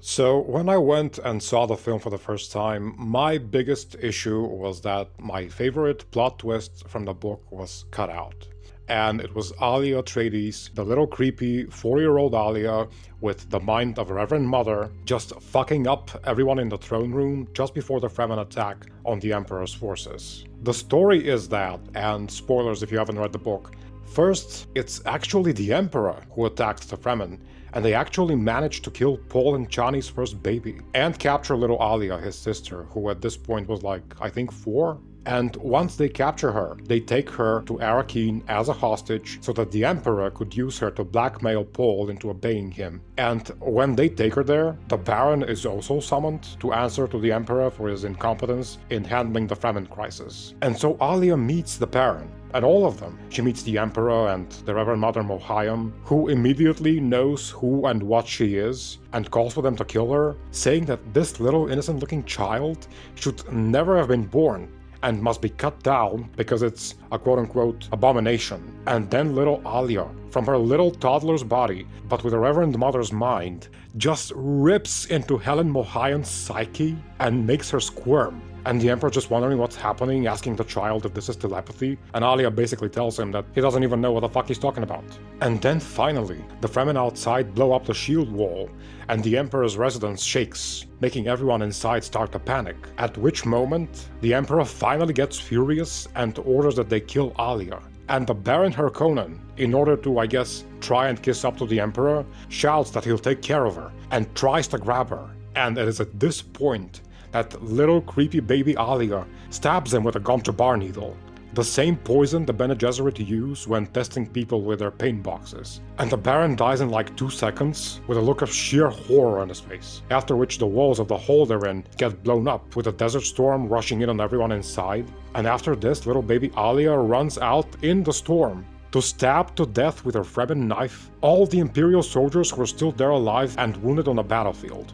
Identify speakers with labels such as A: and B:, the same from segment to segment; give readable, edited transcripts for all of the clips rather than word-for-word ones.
A: So, when I went and saw the film for the first time, my biggest issue was that my favorite plot twist from the book was cut out. And it was Alia Atreides, the little creepy 4-year-old Alia with the mind of a Reverend Mother, just fucking up everyone in the throne room just before the Fremen attack on the Emperor's forces. The story is that, and spoilers if you haven't read the book, first, it's actually the Emperor who attacked the Fremen, and they actually managed to kill Paul and Chani's first baby, and capture little Alia, his sister, who at this point was like, I think 4? And once they capture her, they take her to Arrakeen as a hostage so that the Emperor could use her to blackmail Paul into obeying him. And when they take her there, the Baron is also summoned to answer to the Emperor for his incompetence in handling the Fremen crisis. And so Alia meets the Baron, and all of them. She meets the Emperor and the Reverend Mother Mohayam, who immediately knows who and what she is, and calls for them to kill her, saying that this little innocent-looking child should never have been born, and must be cut down because it's a quote-unquote abomination. And then little Alia, from her little toddler's body, but with a Reverend Mother's mind, just rips into Helen Mohayam's psyche and makes her squirm. And the Emperor just wondering what's happening, asking the child if this is telepathy, and Alia basically tells him that he doesn't even know what the fuck he's talking about. And then finally, the Fremen outside blow up the shield wall, and the Emperor's residence shakes, making everyone inside start to panic. At which moment, the Emperor finally gets furious and orders that they kill Alia. And the Baron Harkonnen, in order to, I guess, try and kiss up to the Emperor, shouts that he'll take care of her, and tries to grab her. And it is at this point that little creepy baby Alia stabs him with a Gom Jabbar needle, the same poison the Bene Gesserit use when testing people with their pain boxes. And the Baron dies in like 2 seconds, with a look of sheer horror on his face, after which the walls of the hole they're in get blown up, with a desert storm rushing in on everyone inside. And after this, little baby Alia runs out in the storm to stab to death with her Fremen knife all the Imperial soldiers who were still there alive and wounded on the battlefield.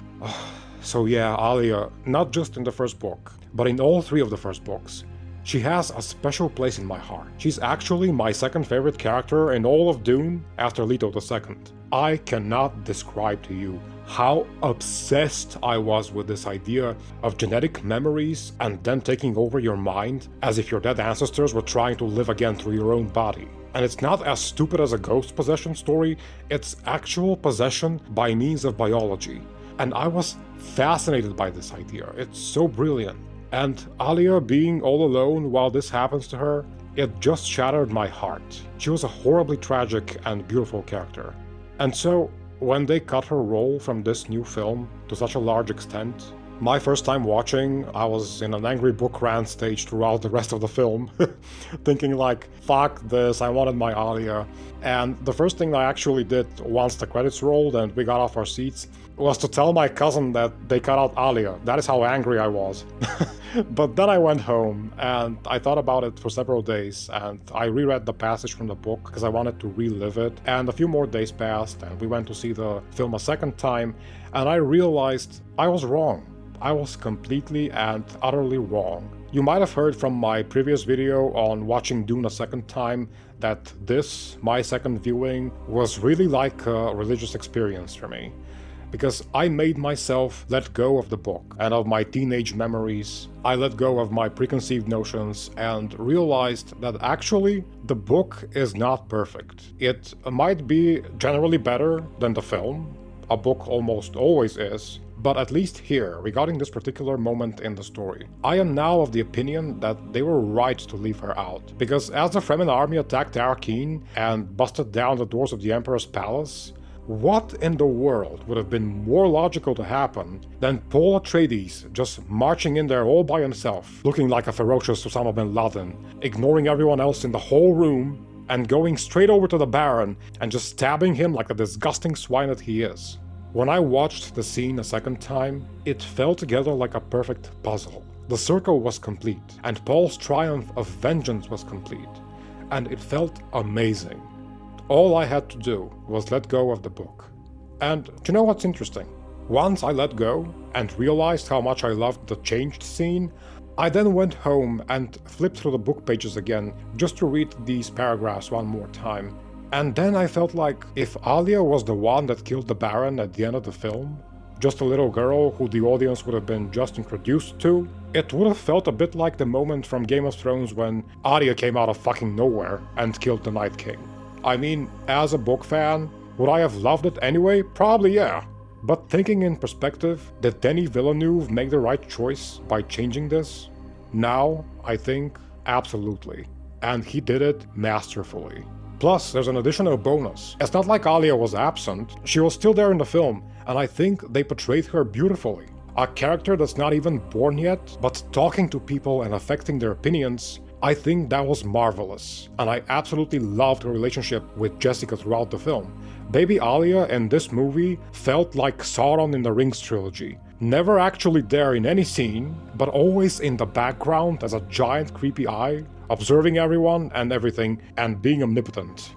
A: So yeah, Alia, not just in the first book, but in all 3 of the first books, she has a special place in my heart. She's actually my second favorite character in all of Dune after Leto II. I cannot describe to you how obsessed I was with this idea of genetic memories and them taking over your mind as if your dead ancestors were trying to live again through your own body. And it's not as stupid as a ghost possession story, it's actual possession by means of biology. And I was fascinated by this idea. It's so brilliant. And Alia being all alone while this happens to her, it just shattered my heart. She was a horribly tragic and beautiful character. And so, when they cut her role from this new film to such a large extent, my first time watching, I was in an angry book rant stage throughout the rest of the film, thinking like, fuck this, I wanted my Alia. And the first thing I actually did once the credits rolled and we got off our seats was to tell my cousin that they cut out Alia. That is how angry I was. But then I went home and I thought about it for several days, and I reread the passage from the book because I wanted to relive it. And a few more days passed and we went to see the film a second time, and I realized I was wrong. I was completely and utterly wrong. You might have heard from my previous video on watching Dune a second time that this, my second viewing, was really like a religious experience for me. Because I made myself let go of the book and of my teenage memories. I let go of my preconceived notions and realized that actually the book is not perfect. It might be generally better than the film. A book almost always is. But at least here, regarding this particular moment in the story, I am now of the opinion that they were right to leave her out. Because as the Fremen army attacked Arrakeen and busted down the doors of the Emperor's palace, what in the world would have been more logical to happen than Paul Atreides just marching in there all by himself, looking like a ferocious Osama bin Laden, ignoring everyone else in the whole room, and going straight over to the Baron and just stabbing him like the disgusting swine that he is? When I watched the scene a second time, it fell together like a perfect puzzle. The circle was complete, and Paul's triumph of vengeance was complete, and it felt amazing. All I had to do was let go of the book. And do you know what's interesting? Once I let go and realized how much I loved the changed scene, I then went home and flipped through the book pages again just to read these paragraphs one more time. And then I felt like if Alia was the one that killed the Baron at the end of the film, just a little girl who the audience would have been just introduced to, it would have felt a bit like the moment from Game of Thrones when Alia came out of fucking nowhere and killed the Night King. I mean, as a book fan, would I have loved it anyway? Probably yeah. But thinking in perspective, did Denis Villeneuve make the right choice by changing this? Now, I think, absolutely. And he did it masterfully. Plus, there's an additional bonus. It's not like Alia was absent, she was still there in the film, and I think they portrayed her beautifully. A character that's not even born yet, but talking to people and affecting their opinions, I think that was marvelous. And I absolutely loved her relationship with Jessica throughout the film. Baby Alia in this movie felt like Sauron in the Rings trilogy. Never actually there in any scene, but always in the background as a giant creepy eye, observing everyone and everything and being omnipotent.